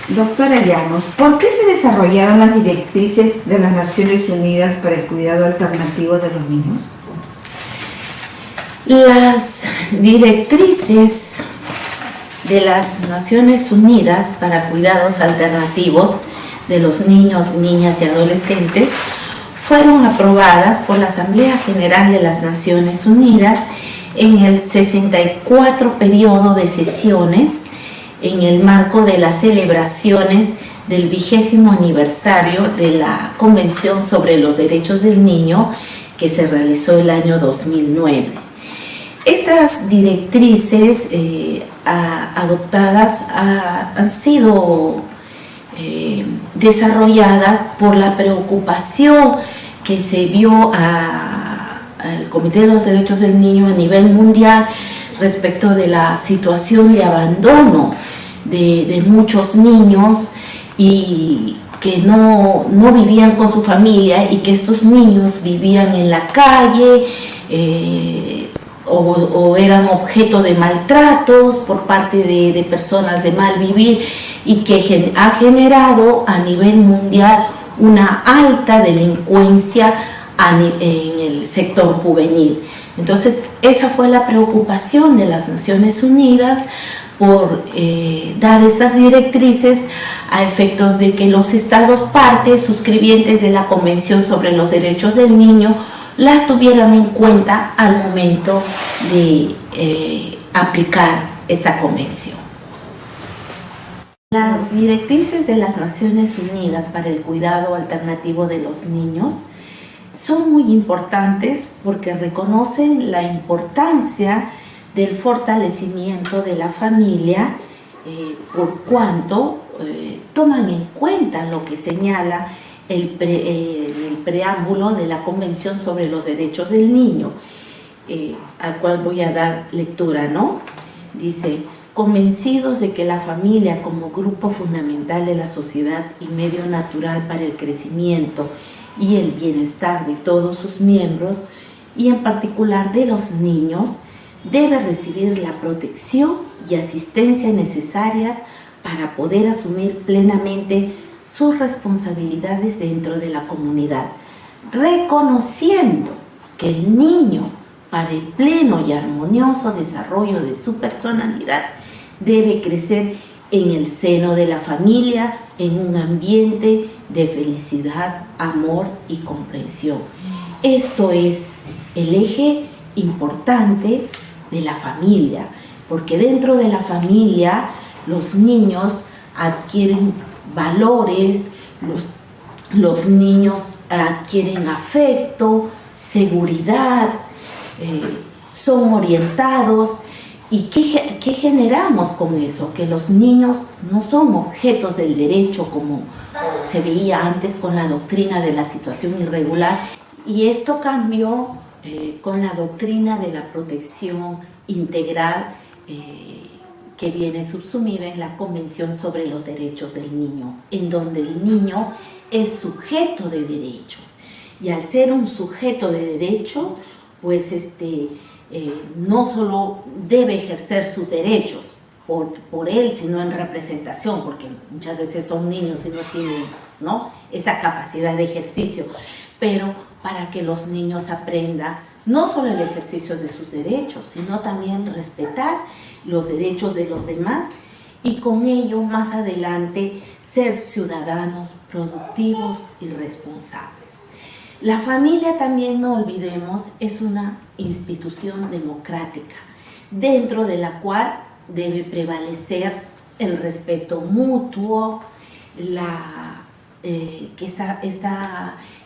Doctora Llanos, ¿por qué se desarrollaron las directrices de las Naciones Unidas para el cuidado alternativo de los niños? Las directrices de las Naciones Unidas para cuidados alternativos de los niños, niñas y adolescentes fueron aprobadas por la Asamblea General de las Naciones Unidas en el 64 periodo de sesiones en el marco de las celebraciones del 20º aniversario de la Convención sobre los Derechos del Niño que se realizó el año 2009. Estas directrices adoptadas han sido desarrolladas por la preocupación que se vio al Comité de los Derechos del Niño a nivel mundial respecto de la situación de abandono de muchos niños y que no vivían con su familia y que estos niños vivían en la calle o eran objeto de maltratos por parte de personas de mal vivir y que ha generado a nivel mundial una alta delincuencia en el sector juvenil. Entonces, esa fue la preocupación de las Naciones Unidas por dar estas directrices a efectos de que los estados partes suscribientes de la Convención sobre los Derechos del Niño la tuvieran en cuenta al momento de aplicar esta convención. Las directrices de las Naciones Unidas para el cuidado alternativo de los niños son muy importantes porque reconocen la importancia del fortalecimiento de la familia por cuanto toman en cuenta lo que señala el preámbulo de la Convención sobre los Derechos del Niño, al cual voy a dar lectura, ¿no? Dice: convencidos de que la familia como grupo fundamental de la sociedad y medio natural para el crecimiento y el bienestar de todos sus miembros, y en particular de los niños, debe recibir la protección y asistencia necesarias para poder asumir plenamente sus responsabilidades dentro de la comunidad, reconociendo que el niño, para el pleno y armonioso desarrollo de su personalidad, debe crecer en el seno de la familia, en un ambiente de felicidad, amor y comprensión. Esto es el eje importante de la familia, porque dentro de la familia los niños adquieren valores, los niños adquieren afecto, seguridad, son orientados. ¿Y qué generamos con eso? Que los niños no son objetos del derecho como se veía antes con la doctrina de la situación irregular, y esto cambió con la doctrina de la protección integral que viene subsumida en la Convención sobre los Derechos del Niño, en donde el niño es sujeto de derechos, y al ser un sujeto de derecho, pues no solo debe ejercer sus derechos por él, sino en representación, porque muchas veces son niños y no tienen, ¿no?, esa capacidad de ejercicio, pero para que los niños aprendan no solo el ejercicio de sus derechos, sino también respetar los derechos de los demás y con ello más adelante ser ciudadanos productivos y responsables. La familia, también no olvidemos, es una institución democrática dentro de la cual debe prevalecer el respeto mutuo, que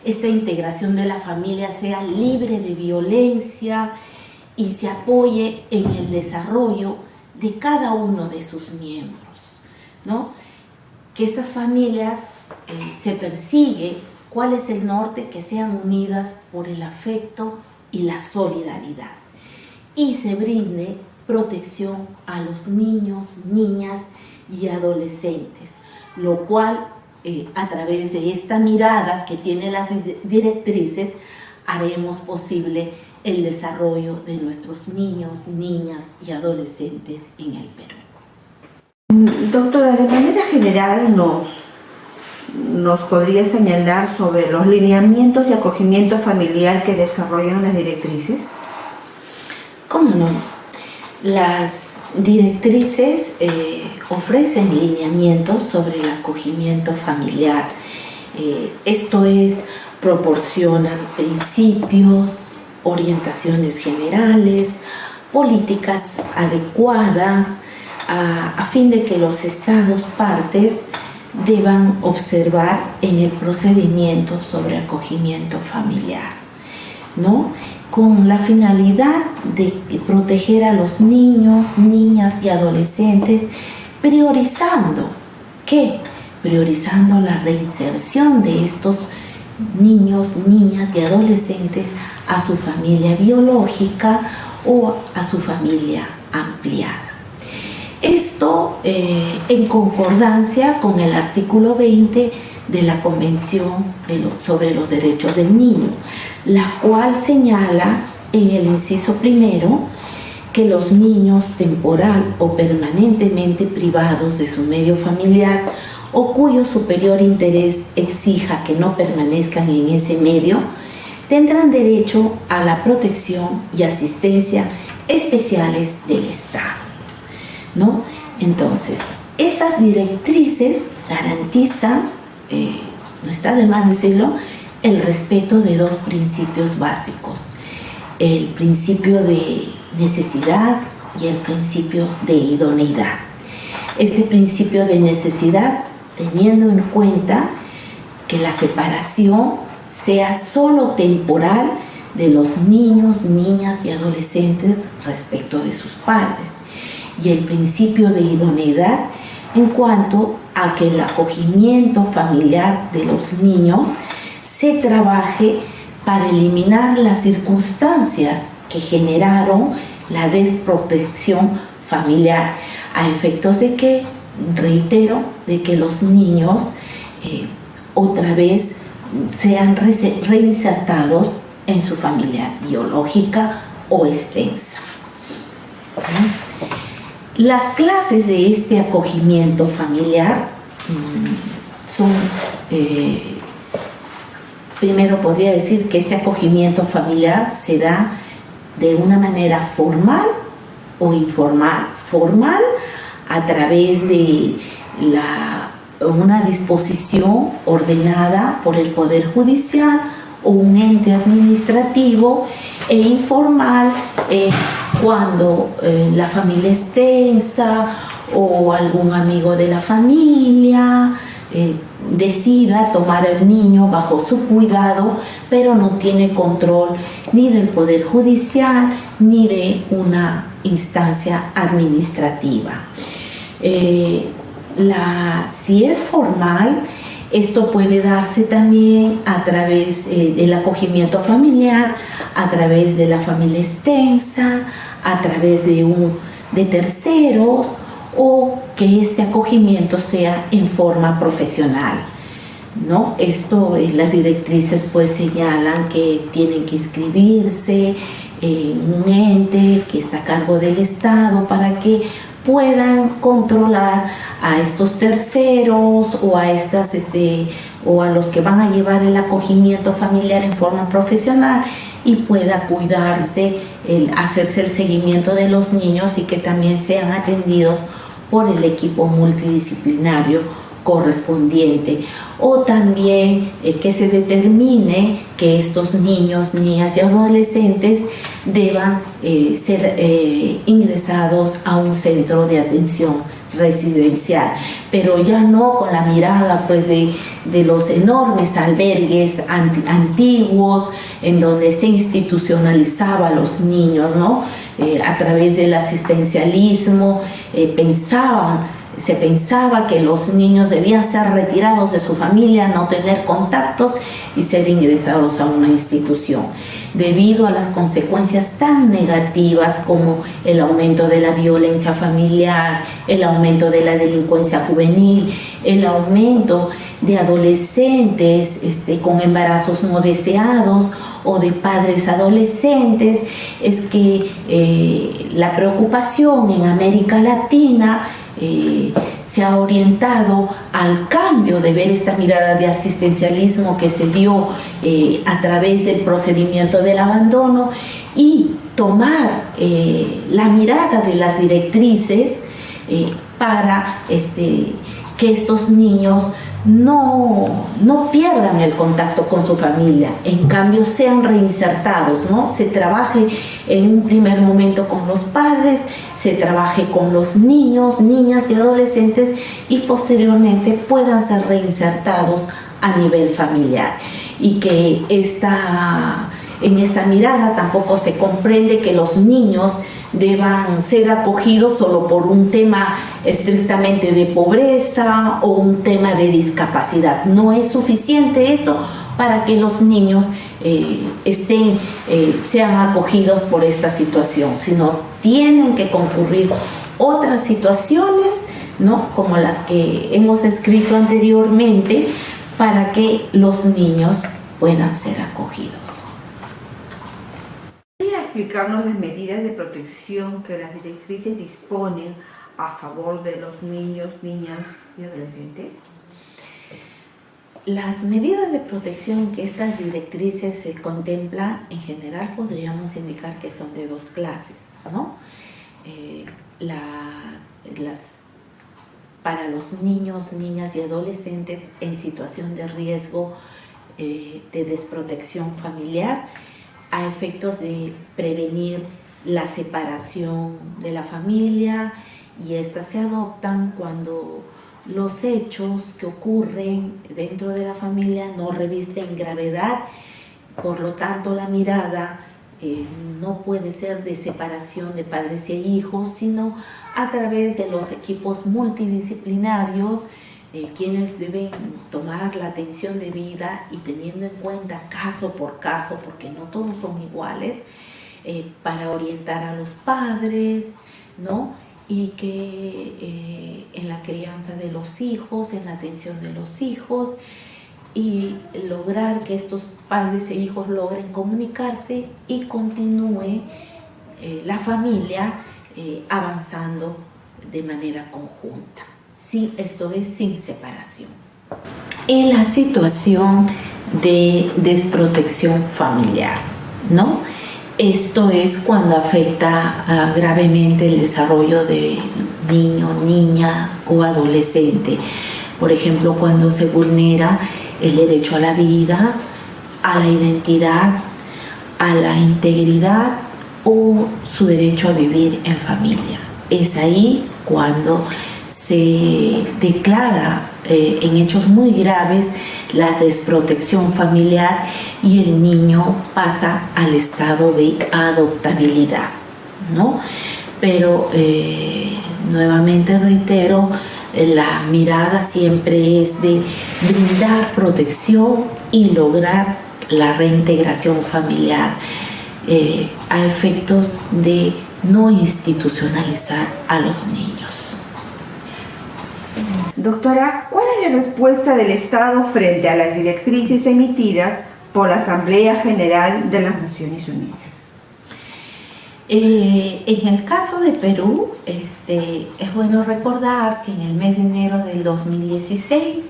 esta integración de la familia sea libre de violencia y se apoye en el desarrollo de cada uno de sus miembros, ¿no? Que estas familias se persigue, ¿cuál es el norte? Que sean unidas por el afecto y la solidaridad, y se brinde protección a los niños, niñas y adolescentes, lo cual a través de esta mirada que tiene las directrices haremos posible el desarrollo de nuestros niños, niñas y adolescentes en el Perú. Doctora, de manera general nos podría señalar sobre los lineamientos de acogimiento familiar que desarrollan las directrices. ¿Cómo no? Las directrices ofrecen lineamientos sobre el acogimiento familiar. Esto es, proporcionan principios, orientaciones generales, políticas adecuadas, a fin de que los estados partes deban observar en el procedimiento sobre acogimiento familiar, ¿no? Con la finalidad de proteger a los niños, niñas y adolescentes, priorizando, ¿qué? Priorizando la reinserción de estos niños, niñas y adolescentes a su familia biológica o a su familia ampliada. Esto en concordancia con el artículo 20 de la Convención sobre los Derechos del Niño, la cual señala en el inciso primero que los niños temporal o permanentemente privados de su medio familiar o cuyo superior interés exija que no permanezcan en ese medio, tendrán derecho a la protección y asistencia especiales del Estado, ¿no? Entonces, estas directrices garantizan, no está de más decirlo, el respeto de dos principios básicos: el principio de necesidad y el principio de idoneidad. Este principio de necesidad, teniendo en cuenta que la separación sea solo temporal de los niños, niñas y adolescentes respecto de sus padres, y el principio de idoneidad en cuanto a que el acogimiento familiar de los niños se trabaje para eliminar las circunstancias que generaron la desprotección familiar, a efectos de que, reitero, de que los niños otra vez sean reinsertados en su familia biológica o extensa. Las clases de este acogimiento familiar son, primero podría decir que este acogimiento familiar se da de una manera formal o informal. Formal, a través de una disposición ordenada por el Poder Judicial o un ente administrativo, e informal cuando la familia extensa o algún amigo de la familia decida tomar al niño bajo su cuidado, pero no tiene control ni del Poder Judicial ni de una instancia administrativa. Si es formal, esto puede darse también a través del acogimiento familiar, a través de la familia extensa, a través de terceros, o que este acogimiento sea en forma profesional, ¿no? Esto, las directrices pues señalan que tienen que inscribirse en un ente que está a cargo del Estado para que puedan controlar a estos terceros o a o a los que van a llevar el acogimiento familiar en forma profesional, y pueda cuidarse, hacerse el seguimiento de los niños, y que también sean atendidos por el equipo multidisciplinario correspondiente, o también que se determine que estos niños, niñas y adolescentes deban ser ingresados a un centro de atención residencial, pero ya no con la mirada pues de los enormes albergues antiguos en donde se institucionalizaba a los niños, ¿no? A través del asistencialismo se pensaba que los niños debían ser retirados de su familia, no tener contactos y ser ingresados a una institución, debido a las consecuencias tan negativas como el aumento de la violencia familiar, el aumento de la delincuencia juvenil, el aumento de adolescentes con embarazos no deseados o de padres adolescentes. Es que la preocupación en América Latina se ha orientado al cambio de ver esta mirada de asistencialismo que se dio a través del procedimiento del abandono y tomar la mirada de las directrices para que estos niños no pierdan el contacto con su familia, en cambio sean reinsertados, ¿no? Se trabaje en un primer momento con los padres, se trabaje con los niños, niñas y adolescentes y posteriormente puedan ser reinsertados a nivel familiar. Y que en esta mirada tampoco se comprende que los niños deban ser acogidos solo por un tema estrictamente de pobreza o un tema de discapacidad. No es suficiente eso para que los niños sean acogidos por esta situación, sino tienen que concurrir otras situaciones, ¿no?, como las que hemos escrito anteriormente, para que los niños puedan ser acogidos. ¿Podría explicarnos las medidas de protección que las directrices disponen a favor de los niños, niñas y adolescentes? Las medidas de protección que estas directrices se contemplan, en general podríamos indicar que son de dos clases, ¿no? Para los niños, niñas y adolescentes en situación de riesgo de desprotección familiar, a efectos de prevenir la separación de la familia, y estas se adoptan cuando los hechos que ocurren dentro de la familia no revisten gravedad, por lo tanto la mirada no puede ser de separación de padres y hijos, sino a través de los equipos multidisciplinarios, quienes deben tomar la atención debida y teniendo en cuenta caso por caso, porque no todos son iguales, para orientar a los padres, ¿no?, y que en la crianza de los hijos, en la atención de los hijos, y lograr que estos padres e hijos logren comunicarse y continúe la familia avanzando de manera conjunta. Sí, esto es sin separación. En la situación de desprotección familiar, ¿no? Esto es cuando afecta gravemente el desarrollo de niño, niña o adolescente. Por ejemplo, cuando se vulnera el derecho a la vida, a la identidad, a la integridad o su derecho a vivir en familia. Es ahí cuando se declara en hechos muy graves la desprotección familiar y el niño pasa al estado de adoptabilidad, ¿no? Pero nuevamente reitero, la mirada siempre es de brindar protección y lograr la reintegración familiar a efectos de no institucionalizar a los niños. Doctora, ¿cuál es la respuesta del Estado frente a las directrices emitidas por la Asamblea General de las Naciones Unidas? En el caso de Perú, es bueno recordar que en el mes de enero del 2016,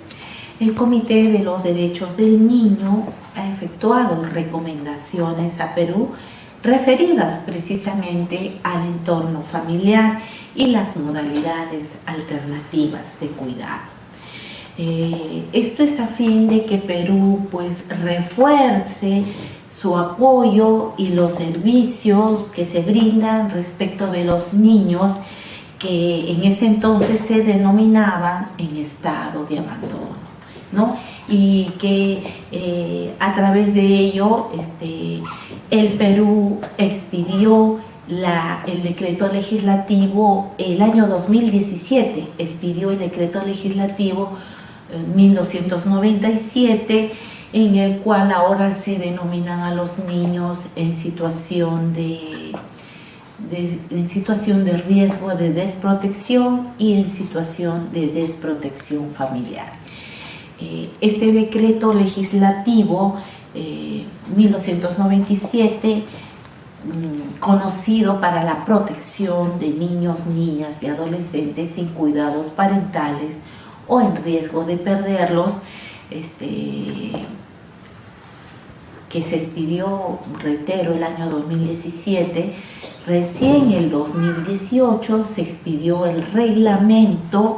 el Comité de los Derechos del Niño ha efectuado recomendaciones a Perú referidas precisamente al entorno familiar y las modalidades alternativas de cuidado. Esto es a fin de que Perú refuerce su apoyo y los servicios que se brindan respecto de los niños que en ese entonces se denominaban en estado de abandono, ¿no? Y que a través de ello el Perú expidió el decreto legislativo, el año 2017 expidió el decreto legislativo 1297, en el cual ahora se denominan a los niños en situación de riesgo de desprotección y en situación de desprotección familiar. Este decreto legislativo 1297 conocido para la protección de niños, niñas y adolescentes sin cuidados parentales o en riesgo de perderlos, que se expidió, reitero, el año 2017. Recién el 2018 se expidió el reglamento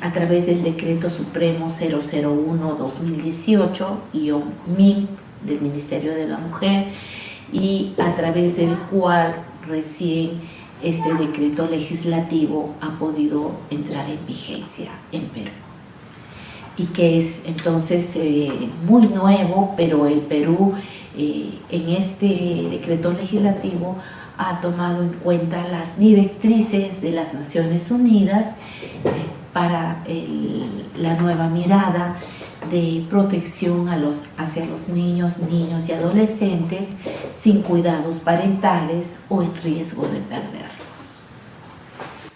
a través del Decreto Supremo 001-2018-MIM del Ministerio de la Mujer, y a través del cual recién este decreto legislativo ha podido entrar en vigencia en Perú. Y que es entonces muy nuevo, pero el Perú en este decreto legislativo ha tomado en cuenta las directrices de las Naciones Unidas para la nueva mirada de protección hacia los niños y adolescentes sin cuidados parentales o en riesgo de perderlos.